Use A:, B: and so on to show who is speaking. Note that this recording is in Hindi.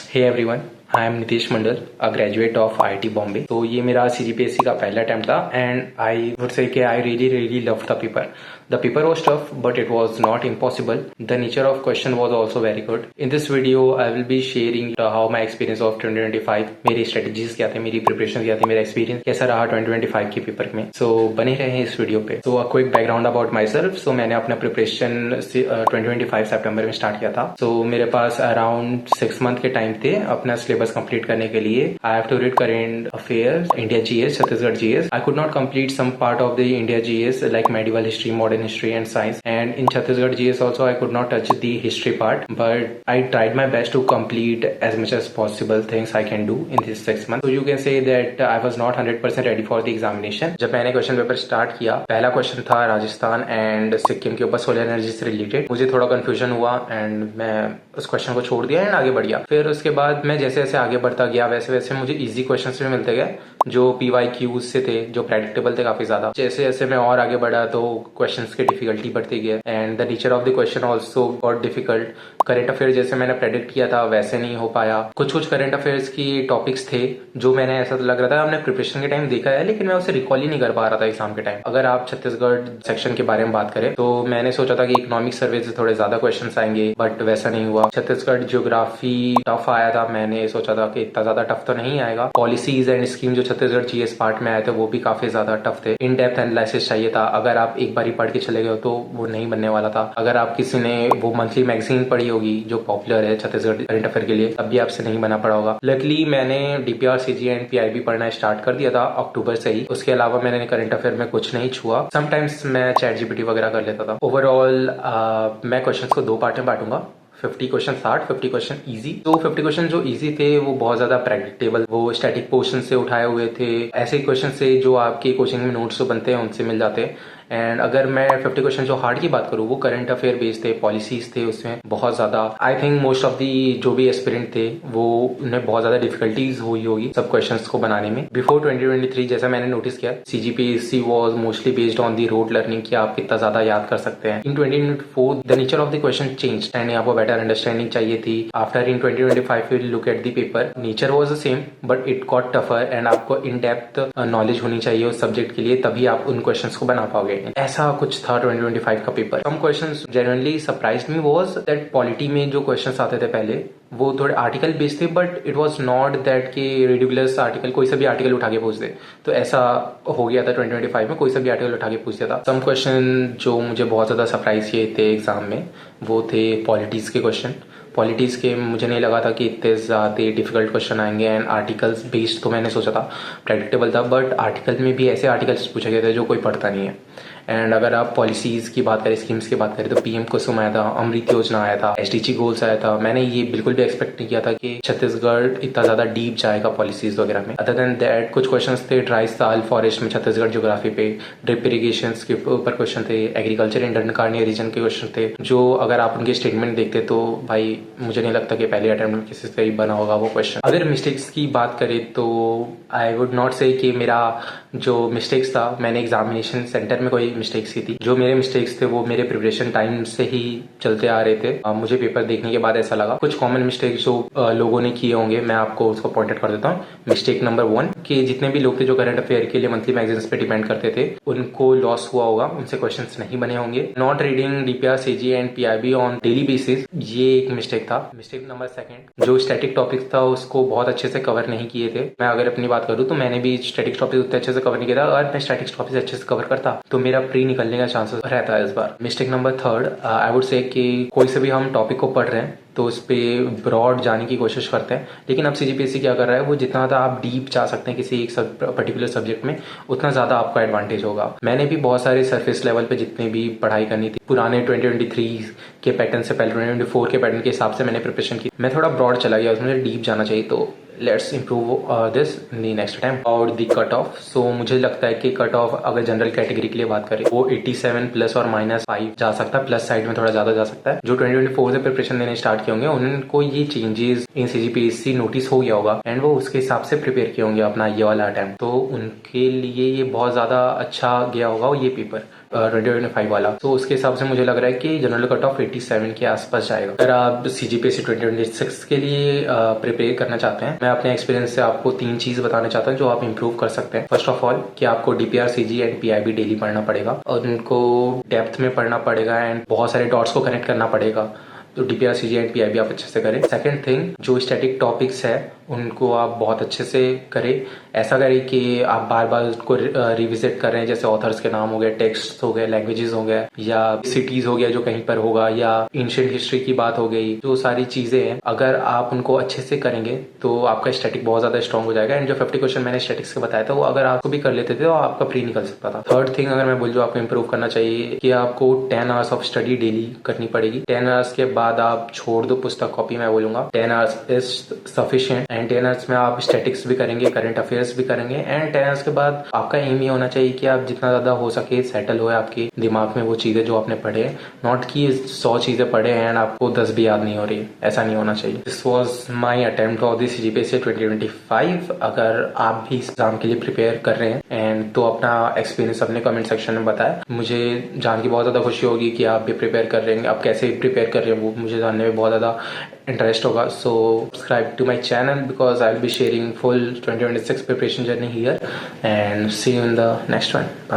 A: Hey everyone, I am Nitish Mandal, a graduate of IIT Bombay. तो ये मेरा CGPSC का पहला अटेम्प्ट था and I would say कि I really loved the paper. The paper was tough, but it was not impossible. The nature of question was also very good. In this video, I will be sharing how my experience of 2025, मेरी strategies क्या थे, मेरी preparation क्या थी, मेरा experience कैसा रहा 2025 के पेपर में. So बने रहे इस वीडियो पे. So a quick background about myself. So मैंने अपना preparation 2025 सितंबर में स्टार्ट किया था. So मेरे पास अराउंड 6 मंथ के टाइम थे अपना सिलेबस कंप्लीट करने के लिए. I have to read current affairs, India GS, Chhattisgarh GS. I could not complete some part of the India GS like medieval history, modern history and science, and in Chhattisgarh GS also I could not touch the history part, but I tried my best to complete as much as possible things I can do in this 6 months. So you can say that I was not 100% ready for the examination. जब मैंने क्वेश्चन पेपर स्टार्ट किया, पहला क्वेश्चन था राजस्थान एंड सिक्किम के ऊपर सोलर एनर्जी से रिलेटेड. मुझे थोड़ा कंफ्यूजन हुआ एंड मैं उस क्वेश्चन को छोड़ दिया एंड आगे बढ़ गया. फिर उसके बाद मैं जैसे जैसे आगे बढ़ता गया वैसे वैसे मुझे इजी क्वेश्चंस भी मिलते गए जो PYQs से थे, जो प्रेडिक्टेबल थे काफी ज्यादा. जैसे जैसे मैं और आगे बढ़ा तो क्वेश्चंस की डिफिकल्टी बढ़ती गई and the nature of the question also got difficult. Current affair जैसे मैंने प्रेडिक्ट किया था वैसे नहीं हो पाया. कुछ करंट अफेयर्स की टॉपिक्स थे जो मैंने ऐसा तो लग रहा था हमने प्रिपरेशन के टाइम देखा है लेकिन मैं उसे रिकॉल ही नहीं कर पा रहा था एग्जाम के टाइम. अगर आप छत्तीसगढ़ सेक्शन के बारे में बात करें तो मैंने सोचा था कि इकोनॉमिक सर्वे से थोड़े ज्यादा क्वेश्चन आएंगे बट वैसा नहीं हुआ. छत्तीसगढ़ ज्योग्राफी टफ आया था. मैंने सोचा था कि इतना ज्यादा टफ तो नहीं आएगा. पॉलिसीज एंड स्कीम जो छत्तीसगढ़ GS पार्ट में आए थे वो भी काफी ज्यादा टफ थे. इन डेप्थ एनालिसिस चाहिए था. अगर आप एक बार ही पढ़ के चले गए तो वो नहीं बनने वाला था. अगर आप किसी ने वो मंथली मैगजीन पढ़ी होगी जो पॉपुलर है छत्तीसगढ़ करंट अफेयर के लिए तब भी आपसे नहीं बना पड़ा होगा. लकीली मैंने DPR CG एंड PIB पढ़ना स्टार्ट कर दिया था अक्टूबर से ही. उसके अलावा मैंने करंट अफेयर में कुछ नहीं छुआ. समटाइम्स मैं ChatGPT वगैरह कर लेता था. ओवरऑल मैं क्वेश्चन को 2 पार्ट में बांटूंगा. 50 क्वेश्चन हार्ड, 50 क्वेश्चन इजी. तो 50 क्वेश्चन जो इजी थे वो बहुत ज्यादा प्रेडिक्टेबल, वो स्टैटिक पोर्शन से उठाए हुए थे. ऐसे क्वेश्चन से जो आपके कोचिंग में नोट्स बनते हैं उनसे मिल जाते हैं. एंड अगर मैं 50 क्वेश्चन जो हार्ड की बात करूँ वो करंट अफेयर बेस्ड थे, पॉलिसीज थे उसमें बहुत ज्यादा. I think most of the जो भी एस्पिरेंट थे वो उन्हें बहुत ज्यादा डिफिकल्टीज हुई होगी सब क्वेश्चंस को बनाने में. बिफोर 2023 जैसा मैंने नोटिस किया CGPSC was mostly based on the road learning कि आप कितना ज्यादा याद कर सकते हैं. इन 2024 the nature of the question change and आपको बेटर अंडरस्टैंडिंग चाहिए थी. After in 2025 you look at the paper, nature was the same but it got tougher and आपको इन डेप्थ नॉलेज होनी चाहिए उस सब्जेक्ट के लिए तभी आप उन क्वेश्चंस को बना पाओगे. ऐसा कुछ था 2025 का paper. Some questions genuinely surprised me was that polity में जो क्वेश्चंस आते थे पहले वो थोड़े आर्टिकल बेस्ड थे but it was not that कि रिडिकुलस आर्टिकल कोई सा भी आर्टिकल उठा के पूछ दे. तो ऐसा हो गया था 2025 में, कोई सा भी आर्टिकल उठा के पूछ दिया था. सम क्वेश्चन जो मुझे बहुत ज्यादा सरप्राइज किए थे एग्जाम में वो थे पॉलिटिक्स के क्वेश्चन. पॉलिटिक्स के मुझे नहीं लगा था कि इतने ज़्यादा डिफिकल्ट क्वेश्चन आएंगे एंड आर्टिकल्स बेस्ड तो मैंने सोचा था प्रेडिक्टेबल था बट आर्टिकल में भी ऐसे आर्टिकल्स पूछे गए थे जो कोई पढ़ता नहीं है. एंड अगर आप पॉलिसीज की बात करें, स्कीम्स की बात करें तो PM कुसुम आया था, अमृत योजना आया था, SDG गोल्स आया था. मैंने ये बिल्कुल भी एक्सपेक्ट नहीं किया था कि छत्तीसगढ़ इतना ज्यादा डीप जाएगा पॉलिसीज वगैरह में. अदर देन दैट कुछ क्वेश्चंस थे ड्राई साल फॉरेस्ट में छत्तीसगढ़ ज्योग्राफी पे, ड्रिप इरिगेशन के ऊपर क्वेश्चन थे, एग्रीकल्चर इन डनकारनी रीजन के क्वेश्चन थे जो अगर आप उनके स्टेटमेंट देखते तो भाई मुझे नहीं लगता कि पहले अटेम्प्ट में किसी से बना होगा वो क्वेश्चन. अगर मिस्टेक्स की बात करें तो आई वुड नॉट से कि मेरा जो मिस्टेक्स था मैंने एग्जामिनेशन सेंटर में कोई मिस्टेक्स की थी. जो मेरे मिस्टेक्स थे वो मेरे प्रिपरेशन टाइम से ही चलते आ रहे थे. मुझे पेपर देखने के बाद ऐसा लगा कुछ कॉमन मिस्टेक्स जो लोगों ने किए होंगे मैं आपको उसको पॉइंट आउट कर देता हूँ. मिस्टेक नंबर 1 कि जितने भी लोग थे जो करंट अफेयर के लिए मंथली मैगजीन्स पे डिपेंड करते थे उनको लॉस हुआ होगा, उनसे क्वेश्चंस नहीं बने होंगे. Not reading DPR CG and PIB on daily basis, ये एक मिस्टेक था. मिस्टेक नंबर 2 जो स्टैटिक टॉपिक्स था उसको बहुत अच्छे से कवर नहीं किए थे. मैं अगर अपनी बात करूँ तो मैंने भी स्टैटिक टॉपिक उतने अच्छे से कवर नहीं किया था. अगर मैं स्टैटिक टॉपिक अच्छे से कवर करता तो मेरा प्री निकलने का चांसेस रहता है इस बार. Mistake number 3 I would say कि कोई से भी हम टॉपिक को पढ़ रहे हैं तो उस पर ब्रॉड जाने की कोशिश करते हैं लेकिन अब CGPSC क्या कर रहा है वो जितना ज़्यादा आप डीप जा सकते हैं किसी एक पर्टिकुलर सब्जेक्ट में उतना ज़्यादा आपका एडवांटेज होगा. मैंने भी बहुत सारे सरफेस लेवल पे जितने भी पढ़ाई करनी थी पुराने 2023 के पैटर्न से पहले 2024 के पैटर्न के हिसाब से मैंने प्रिपरेशन की. मैं थोड़ा ब्रॉड चला गया, उसमें डीप जाना चाहिए. तो let's improve this in the next time. और दी कट ऑफ, सो मुझे लगता है कि कट ऑफ अगर जनरल कैटेगरी के लिए बात करें वो 87 प्लस और -5 जा सकता है. प्लस साइड में थोड़ा ज्यादा जा सकता है. जो 2024 से प्रिपरेशन देने स्टार्ट किए होंगे उनको ये चेंजेस इन CGPSC नोटिस हो गया होगा एंड वो उसके हिसाब से प्रिपेयर किए होंगे अपना ये वाला अटेम्प्ट. तो उनके लिए ये बहुत ज्यादा अच्छा गया होगा ये पेपर 2025 वाला, तो उसके हिसाब से मुझे लग रहा है कि जनरल कट ऑफ 87 के आसपास जाएगा। अगर आप CGPSC 2026 के लिए प्रिपेयर करना चाहते हैं, मैं अपने एक्सपीरियंस से आपको 3 चीज बताना चाहता हूँ जो आप इंप्रूव कर सकते हैं। फर्स्ट ऑफ ऑल कि आपको DPR, CG and PIB daily पढ़ना पड़ेगा और उनको डेप्थ में पढ़ना पड़ेगा एंड बहुत सारे डॉट्स को कनेक्ट करना पड़ेगा। तो DPR, CG एंड PIB आप अच्छे से करें। सेकंड थिंग, जो स्टैटिक टॉपिक्स है उनको आप बहुत अच्छे से करें। ऐसा करें कि आप बार बार उसको रिविजिट कर रहे हैं, जैसे ऑथर्स के नाम हो गए, टेक्स्ट हो गए, लैंग्वेजेस हो गए, या सिटीज हो गया जो कहीं पर होगा, या एंशिएंट हिस्ट्री की बात हो गई। जो सारी चीजें हैं अगर आप उनको अच्छे से करेंगे तो आपका स्टैटिक बहुत ज्यादा स्ट्रॉन्ग हो जाएगा। एंड जो 50 क्वेश्चन मैंने स्टैटिक्स के बताया था वो अगर आपको भी कर लेते थे तो आपका प्री निकल सकता था। थर्ड थिंग अगर मैं बोल जो आपको इंप्रूव करना चाहिए कि आपको 10 आवर्स ऑफ स्टडी डेली करनी पड़ेगी। 10 आवर्स के बाद आप छोड़ दो पुस्तक कॉपी, मैं बोलूंगा 10 hours is sufficient. And 10 hours में आप स्टैटिक्स भी करेंगे, करंट अफेयर्स भी करेंगे। एंड 10 आवर्स के बाद आपका एम ये होना चाहिए कि आप जितना ज्यादा हो सके सेटल हो आपके दिमाग में वो चीजें जो आपने पढ़े, नॉट कि 100 चीजें पढ़े एंड आपको 10 भी याद नहीं हो रही। ऐसा नहीं होना चाहिए। This was my attempt of this CGPSC 2025। अगर आप भी इस एग्जाम के लिए प्रिपेयर कर रहे हैं एंड तो अपना एक्सपीरियंस अपने कमेंट सेक्शन में बताएं। मुझे जान की बहुत ज्यादा खुशी होगी कि आप भी प्रिपेयर कर रहे हैं। आप कैसे प्रिपेयर कर रहे हैं वो मुझे जानने में बहुत ज्यादा इंटरेस्ट होगा। So subscribe to my channel because I will be sharing full 2026 preparation journey here, and see you in the next one. Bye.